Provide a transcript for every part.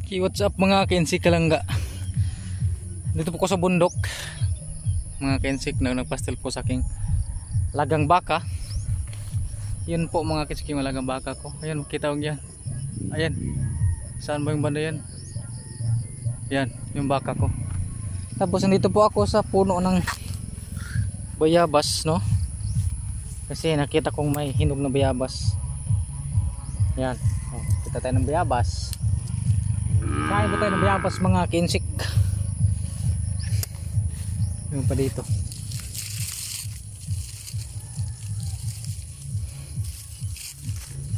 Okay, what's up mga Kensik Kalangga? Dito po ko sa bundok mga Kensik na nagpastel po sa aking lagang baka. Yun po mga Kensik yung lagang baka ko. Ayan, makita ko yan. Ayan, saan ba yung banda yan? Yan, yung baka ko. Tapos nandito po ako sa puno ng bayabas, no? Kasi nakita kong may hinog na bayabas. Yan, oh, kita tayo ng bayabas. Kain ba tayo ng bayabas mga Kensik? Yung pa dito.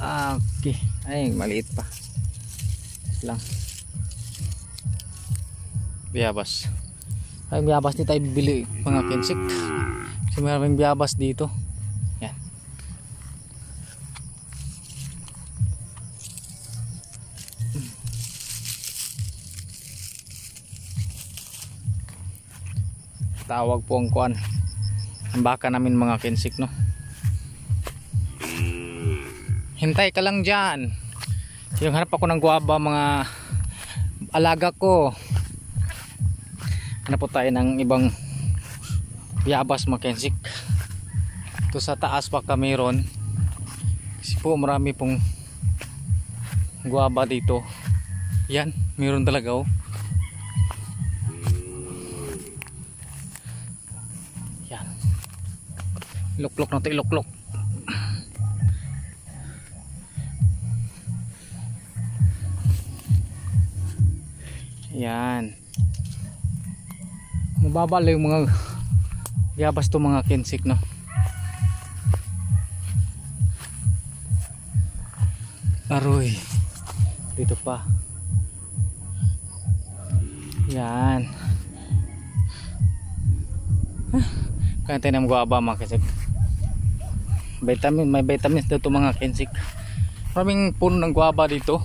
Okay. Ay, maliit pa lang. Bayabas. Ay, bayabas dito tayo bibili mga Kensik. Kasi maraming bayabas dito. Yan. Tawag po ang kuan ang baka namin mga Kensik, no? Hintay ka lang dyan. Yung hanap ako ng guwaba mga alaga ko. Hanap po tayo ng ibang bayabas mga Kensik. Ito sa taas baka mayroon. Kasi po marami pong guwaba dito. Yan, mayroon talaga oh. Iluklok na ito, iluklok. Yan. Mababa lang yung mga bayabas to mga Kensik, no? Aroy. Dito pa. Yan. Kaya tayo ng guwaba mga Kensik. Vitamin, may vitamins dito mga Kensik. Maraming puno ng guwaba dito.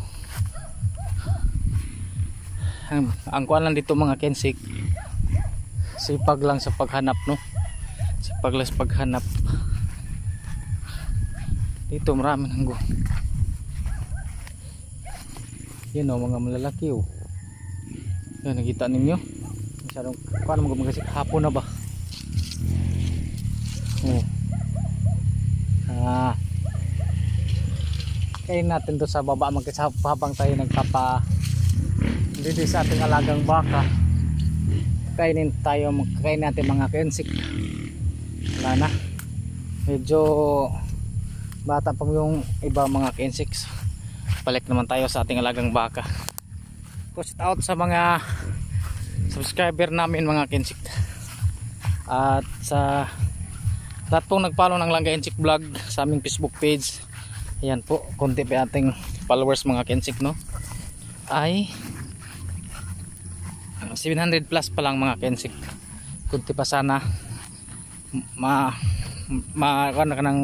Ang kuan lang dito mga Kensik, sipag lang sa paghanap, no? Sipag lang sa paghanap. Dito marami ng guwaba. Yan o, mga malalaki o. Yan, nakita ninyo. Masyadong kuan mo mga Kensik. Hapon na ba? Oh. Kain natin to sa baba habang tayo nagpapa dito sa ating alagang baka. Kainin natin mga Kensik. Wala na, medyo bata pa yung iba mga Kensik. Balik naman tayo sa ating alagang baka. Push it out sa mga subscriber namin mga Kensik, at sa lahat pong nag-follow ng Langga Kensik Vlog sa aming Facebook page. Ayan po, konti pa ating followers mga Kensik, no? Ay 700 plus pa lang mga Kensik. Kunti pa sana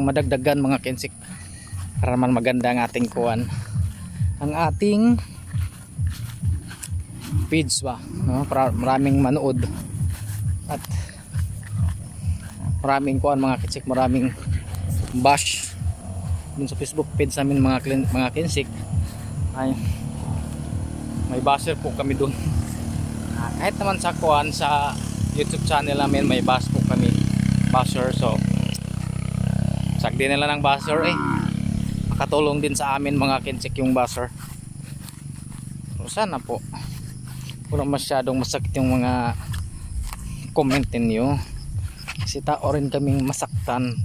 madagdagan mga Kensik para man maganda ang ating kuwan, ang ating page ba, no? Para maraming manood at maraming kuwan mga Kensik, maraming bash dun sa Facebook page namin mga Kensik. Ay, may basher po kami dun. Kahit naman sa kuwan sa YouTube channel namin may bash po kami, basher. So sagdi nila ng basher eh, makatulong din sa amin mga Kensik yung basher. So sana po walang masyadong masakit yung mga comment niyo, kasi tao rin kaming masaktan.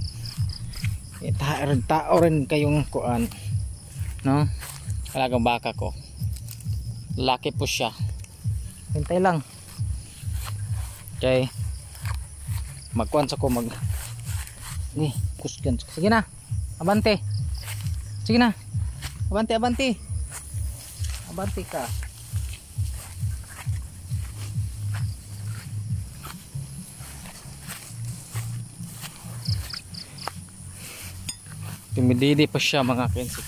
Tao rin kayong kuan, no? Alagang baka ko, laki po siya. Hintay lang. Okay, magkuan sa ko kusgan. Sige na, abante. Sige na, abante ka. Tumididi pa siya mga Kensik.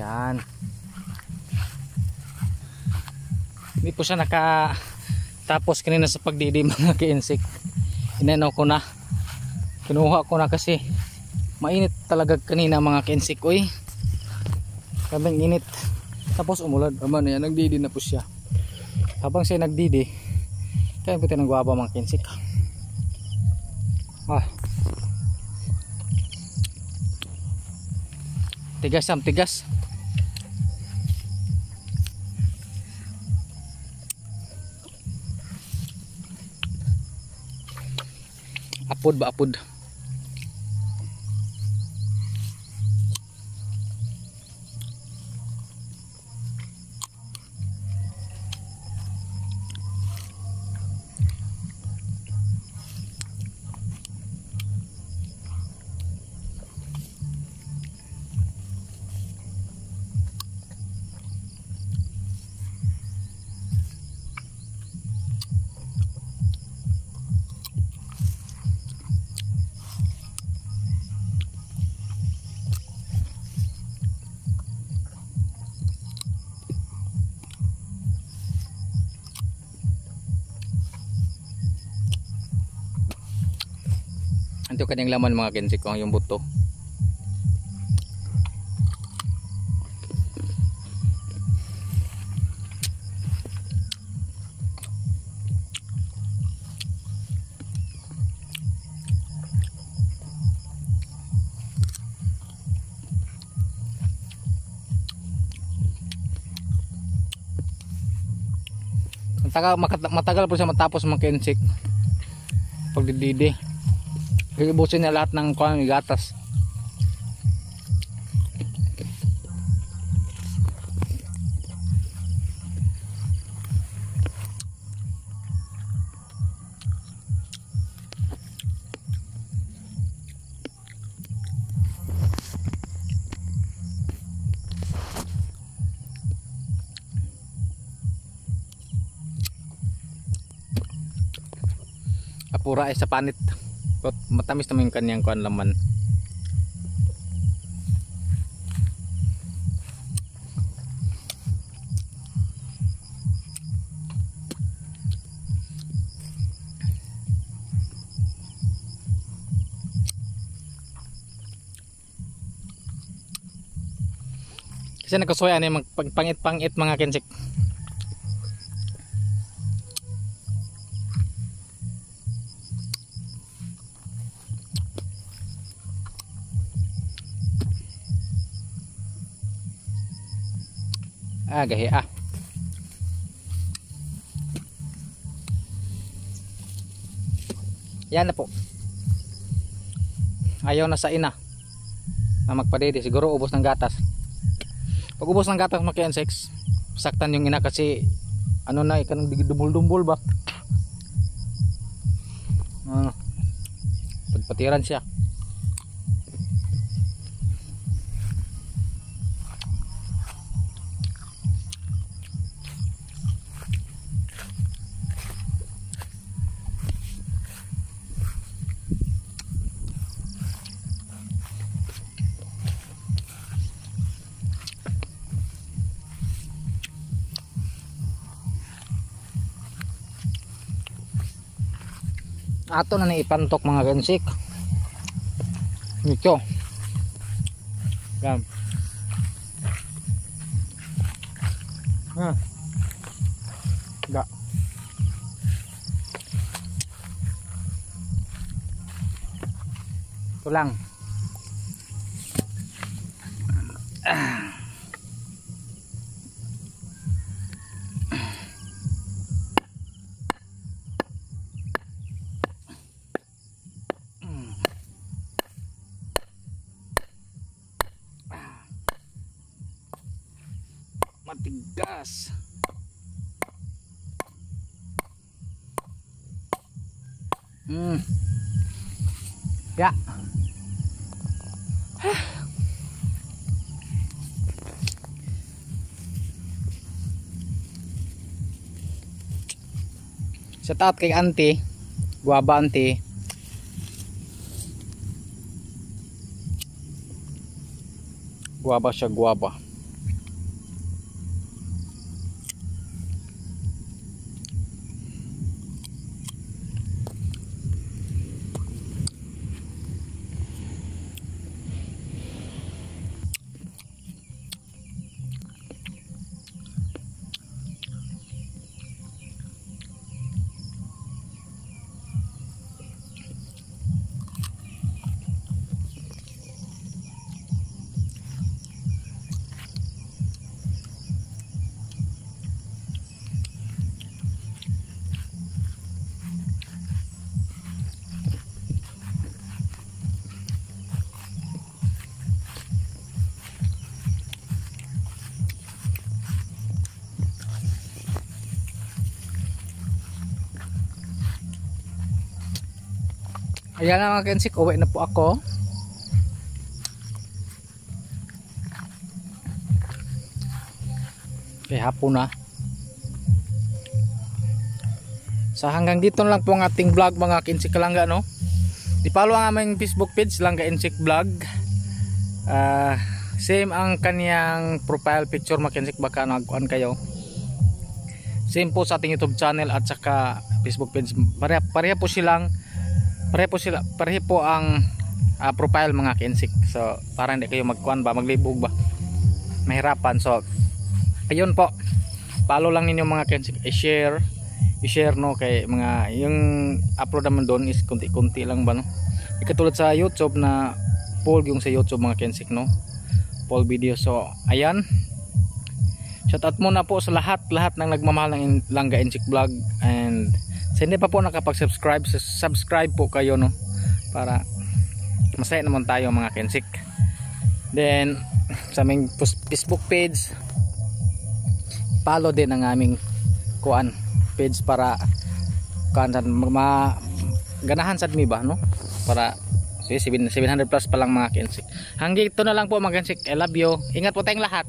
Yan. Hindi po siya nakatapos kanina sa pagdidi mga Kensik. Inanaw ko na. Kinuha ko na kasi mainit talaga kanina mga Kensik. Uy, Sabing init. Tapos umulan. Aman yan, nagdidi na po siya. Habang siya nagdidi, kaya puti ng guwaba mga kinsik. Tigas sam, tigas. Apod ba apod? Ito kanyang laman mga kinsik ko, yung buto. Matagal po siya matapos mga kinsik pagdididi. Ibusin niya lahat ng gatas. Apura ay sa panit. Matamis naman yung kanyang kuan laman. Kasi nagkasuya na yung pangit-pangit mga kinsik. Gahi yan na po. Ayaw na sa ina na magpadede, siguro ubos ng gatas. Pag ubos ng gatas mga kinsik, saktan yung ina kasi ano na, ikanang dumbol-dumbol ba, pagpatiran siya. Ato na ipantok mga kinsik. Ito. Yan. Ga. Ito lang. Matigas. Ya. Sa taat kay auntie, guwaba auntie. Guwaba siya, guwaba. Ayan na mga kensik, uwi na po ako. Okay, hapon na. So hanggang dito lang po ang ating vlog mga kensik kalangga, no? I-follow ang aming Facebook page, Langga Insik Vlog. Same ang kaniyang profile picture mga kensik, baka nagkuhan kayo. Same po sa ating YouTube channel at saka Facebook page. Pareha po ang profile mga kensik. So para hindi kayo magkuhan ba, maglibog ba, mahirapan. So ayun po, follow lang ninyo mga kensik, i-share no, kay mga yung upload naman doon is kunti-kunti lang ba, no? Katulad sa YouTube na full yung sa YouTube mga kensik, no, full video. So ayan, shout out muna po sa lahat ng nagmamahal ng Langga Insik Vlog, and sa hindi pa po nakapag-subscribe, subscribe po kayo, no, para masaya naman tayo mga kensik. Then sa aming Facebook page, follow din ang aming page para ganahan sad mi ba, no, para 700 plus pa lang mga kensik. Hanggang ito na lang po mga kensik. I love you. Ingat po tayong lahat.